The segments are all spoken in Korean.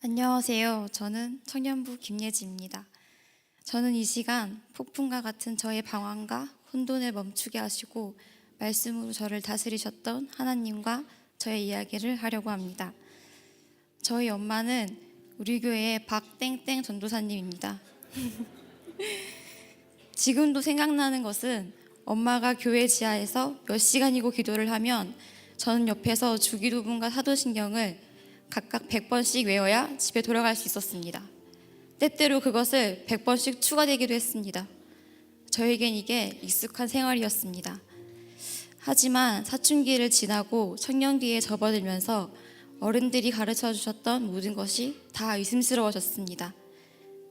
안녕하세요. 저는 청년부 김예지입니다. 저는 이 시간 폭풍과 같은 저의 방황과 혼돈을 멈추게 하시고 말씀으로 저를 다스리셨던 하나님과 저의 이야기를 하려고 합니다. 저희 엄마는 우리 교회의 박땡땡 전도사님입니다. 지금도 생각나는 것은 엄마가 교회 지하에서 몇 시간이고 기도를 하면 저는 옆에서 주기도문과 사도신경을 각각 100번씩 외워야 집에 돌아갈 수 있었습니다. 때때로 그것을 100번씩 추가되기도 했습니다. 저에겐 이게 익숙한 생활이었습니다. 하지만 사춘기를 지나고 청년기에 접어들면서 어른들이 가르쳐 주셨던 모든 것이 다 의심스러워졌습니다.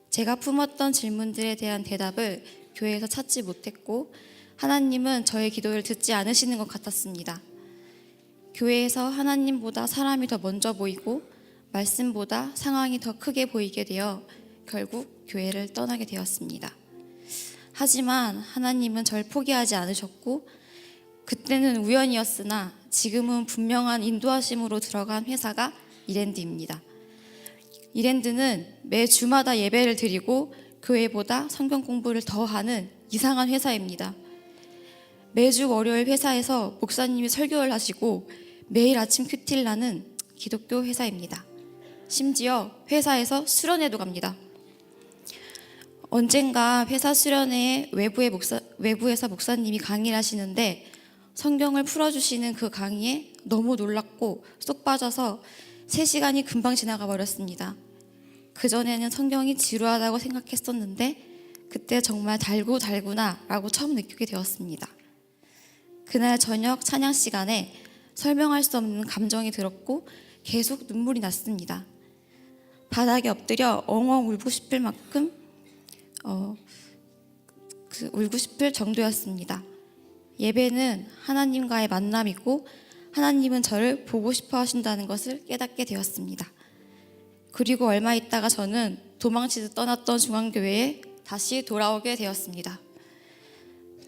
제가 품었던 질문들에 대한 대답을 교회에서 찾지 못했고 하나님은 저의 기도를 듣지 않으시는 것 같았습니다. 교회에서 하나님보다 사람이 더 먼저 보이고 말씀보다 상황이 더 크게 보이게 되어 결국 교회를 떠나게 되었습니다. 하지만 하나님은 절 포기하지 않으셨고 그때는 우연이었으나 지금은 분명한 인도하심으로 들어간 회사가 이랜드입니다. 이랜드는 매 주마다 예배를 드리고 교회보다 성경 공부를 더 하는 이상한 회사입니다. 매주 월요일 회사에서 목사님이 설교를 하시고 매일 아침 큐티를 나는 기독교 회사입니다. 심지어 회사에서 수련회도 갑니다. 언젠가 회사 수련회에 외부에서 목사님이 강의를 하시는데 성경을 풀어주시는 그 강의에 너무 놀랐고 쏙 빠져서 3시간이 금방 지나가 버렸습니다. 그전에는 성경이 지루하다고 생각했었는데 그때 정말 달구나 라고 처음 느끼게 되었습니다. 그날 저녁 찬양 시간에 설명할 수 없는 감정이 들었고 계속 눈물이 났습니다. 바닥에 엎드려 엉엉 울고 싶을 만큼 울고 싶을 정도였습니다. 예배는 하나님과의 만남이고 하나님은 저를 보고 싶어 하신다는 것을 깨닫게 되었습니다. 그리고 얼마 있다가 저는 도망치듯 떠났던 중앙교회에 다시 돌아오게 되었습니다.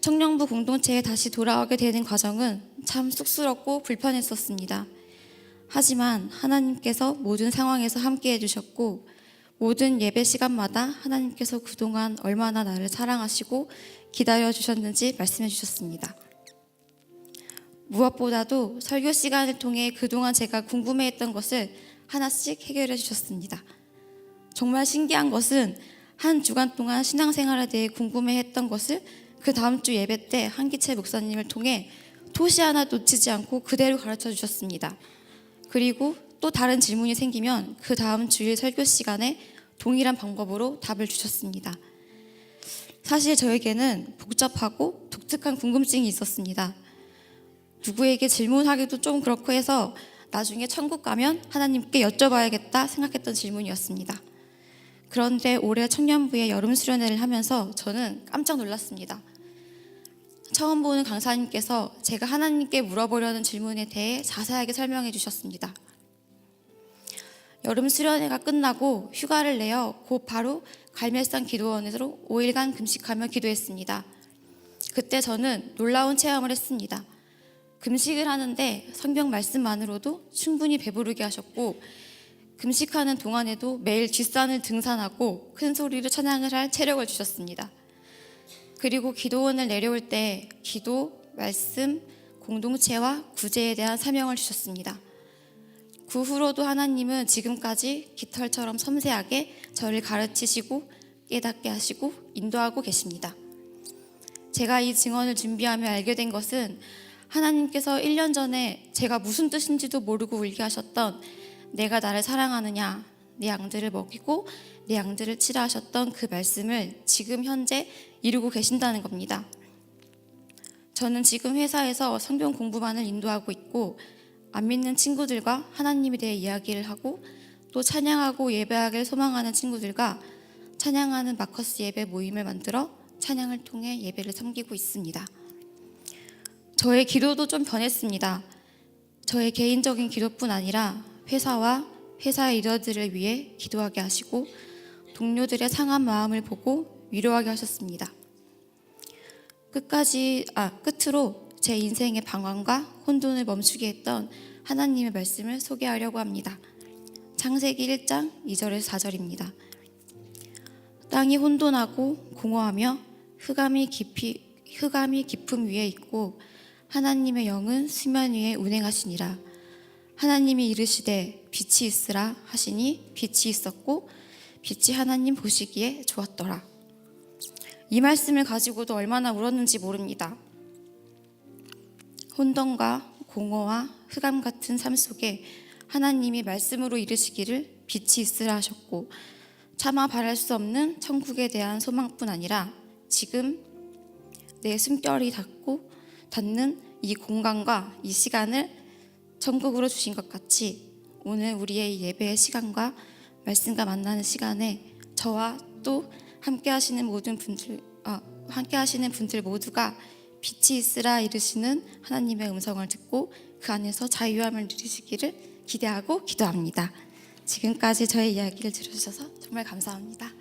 청년부 공동체에 다시 돌아오게 되는 과정은 참 쑥스럽고 불편했었습니다. 하지만 하나님께서 모든 상황에서 함께 해주셨고 모든 예배 시간마다 하나님께서 그동안 얼마나 나를 사랑하시고 기다려주셨는지 말씀해 주셨습니다. 무엇보다도 설교 시간을 통해 그동안 제가 궁금해했던 것을 하나씩 해결해 주셨습니다. 정말 신기한 것은 한 주간 동안 신앙생활에 대해 궁금해했던 것을 그 다음 주 예배 때 한기채 목사님을 통해 토시 하나 놓치지 않고 그대로 가르쳐 주셨습니다. 그리고 또 다른 질문이 생기면 그 다음 주일 설교 시간에 동일한 방법으로 답을 주셨습니다. 사실 저에게는 복잡하고 독특한 궁금증이 있었습니다. 누구에게 질문하기도 좀 그렇고 해서 나중에 천국 가면 하나님께 여쭤봐야겠다 생각했던 질문이었습니다. 그런데 올해 청년부의 여름 수련회를 하면서 저는 깜짝 놀랐습니다. 처음 보는 강사님께서 제가 하나님께 물어보려는 질문에 대해 자세하게 설명해 주셨습니다. 여름 수련회가 끝나고 휴가를 내어 곧 바로 갈멜산 기도원으로 5일간 금식하며 기도했습니다. 그때 저는 놀라운 체험을 했습니다. 금식을 하는데 성경 말씀만으로도 충분히 배부르게 하셨고 금식하는 동안에도 매일 뒷산을 등산하고 큰 소리로 찬양을 할 체력을 주셨습니다. 그리고 기도원을 내려올 때 기도, 말씀, 공동체와 구제에 대한 사명을 주셨습니다. 그 후로도 하나님은 지금까지 깃털처럼 섬세하게 저를 가르치시고 깨닫게 하시고 인도하고 계십니다. 제가 이 증언을 준비하며 알게 된 것은 하나님께서 1년 전에 제가 무슨 뜻인지도 모르고 울게 하셨던 내가 나를 사랑하느냐, 내 양들을 먹이고 내 양들을 치라 하셨던 그 말씀을 지금 현재 이루고 계신다는 겁니다. 저는 지금 회사에서 성경 공부만을 인도하고 있고 안 믿는 친구들과 하나님에 대해 이야기를 하고 또 찬양하고 예배하길 소망하는 친구들과 찬양하는 마커스 예배 모임을 만들어 찬양을 통해 예배를 섬기고 있습니다. 저의 기도도 좀 변했습니다. 저의 개인적인 기도뿐 아니라 회사와 회사의 리더들을 위해 기도하게 하시고 동료들의 상한 마음을 보고 위로하게 하셨습니다. 끝으로 제 인생의 방황과 혼돈을 멈추게 했던 하나님의 말씀을 소개하려고 합니다. 창세기 1장 2절에서 4절입니다. 땅이 혼돈하고 공허하며 흑암이 깊음 위에 있고 하나님의 영은 수면 위에 운행하시니라. 하나님이 이르시되 빛이 있으라 하시니 빛이 있었고 빛이 하나님 보시기에 좋았더라. 이 말씀을 가지고도 얼마나 울었는지 모릅니다. 혼돈과 공허와 흑암 같은 삶 속에 하나님이 말씀으로 이르시기를 빛이 있으라 하셨고, 차마 바랄 수 없는 천국에 대한 소망뿐 아니라 지금 내 숨결이 닿는 이 공간과 이 시간을 천국으로 주신 것 같이 오늘 우리의 예배의 시간과 말씀과 만나는 시간에 저와 또 함께 하시는 분들 모두가 빛이 있으라 이르시는 하나님의 음성을 듣고 그 안에서 자유함을 누리시기를 기대하고 기도합니다. 지금까지 저의 이야기를 들어주셔서 정말 감사합니다.